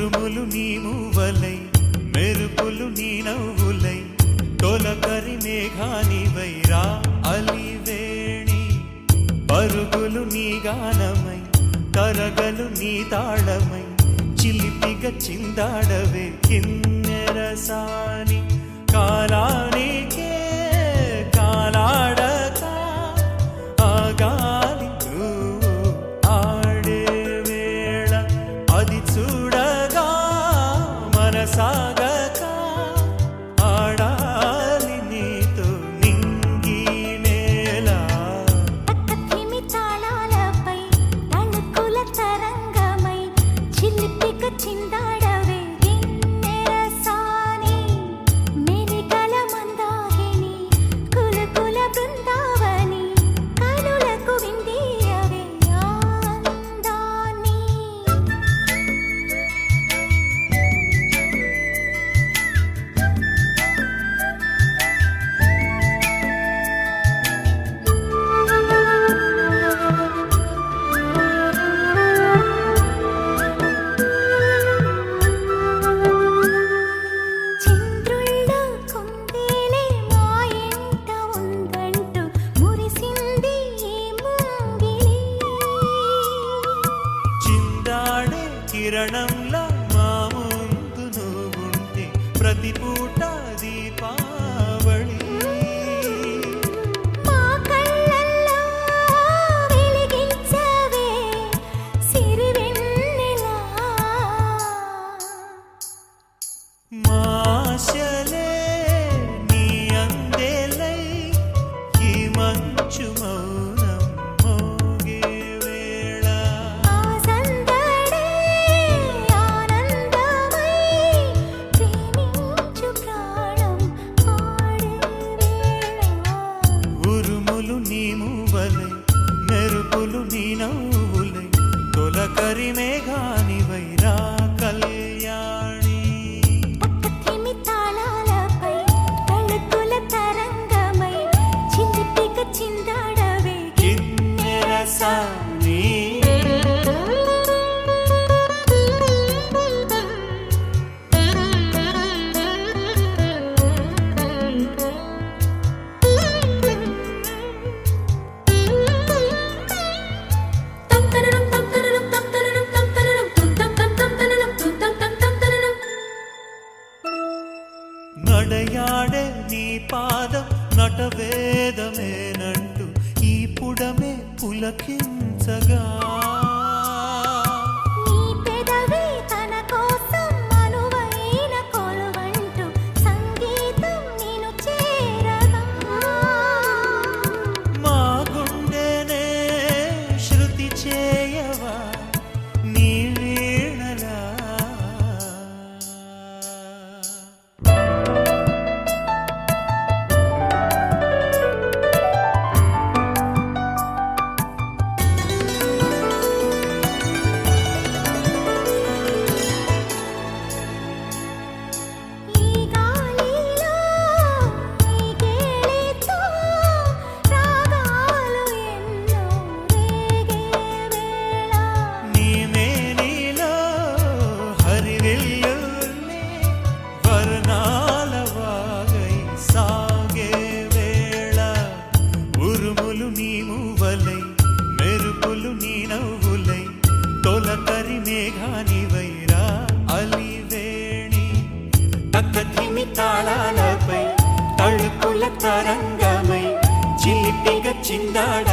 ఉరుములు నీ మూవలై మెరుపులు నీ నవ్వులై తొలకరి మేఘానివై రా అలివేణి పరుగులు నీ గానమై తరగలు నీ తాళమై చిలిపిగా చిందాడవే కిన్నెరసాని కాలానికే కాలాడక ఆగాలి ఆడే వేళ అది చూడగా మనసాగక ఆడాలి నీతో నింగి నేల పక్కతిమి తాళాలపై తణుకుల తరంగమై చిలిపిగా చిందాడవే గిన్నెరసాని మెలికల మందాకిని కులకుల బృందావని కనులకు విందియవే ఆనందాన్ని చంద్రుల్లో కుందేలే మా ఇంట ఉందంటూ మురిసింది ఈ ముంగిలి చిందాడే కిరణంలా మా ముందు నువ్వుంటే ప్రతి పూట దీపావళి మా కళ్ళల్లో వెలిగించవే సిరివెన్నెలా మాశలే నీ అందేలై ఈ మంచు మౌనం మోగే వేళ ఆ సందడే ఆనందమై ప్రేమించు ప్రాణం ఆడే వేళ ఉరుములు నీ మూవలై మెరుపులు నీ నవ్వులై తొలకరి మేఘానివై రా కళ్యాణి పక్కతిమి తాళాలపై తణుకుల తరంగమై చిలిపిగా చిందాడవే కిన్నెరసాని నడయాడే నీ పాదం నటవేదమేనంటూ ఈ పుడమే పులకించగా నీ పెదవి తన కోసం అనువైన కొలువంటూ సంగీతం నేను చేరగా మా గుండెనే శృతి చేయవా నీ వీణలా ఈ గాలిలో ఈ గేలితో రాగాలు ఎన్నో రేగే వేళ నీ మేనిలో హరివిల్లులే వర్ణాల వాగై సాగే వేళ ఉరుములు నీ మూవలై మెరుపులు నీ నవ్వులై తొలకరి మేఘానివై రా అలివేణి తక్కధిమి తాళాలపై తళుకుల తరంగమై చిలిపిగా చిందాడ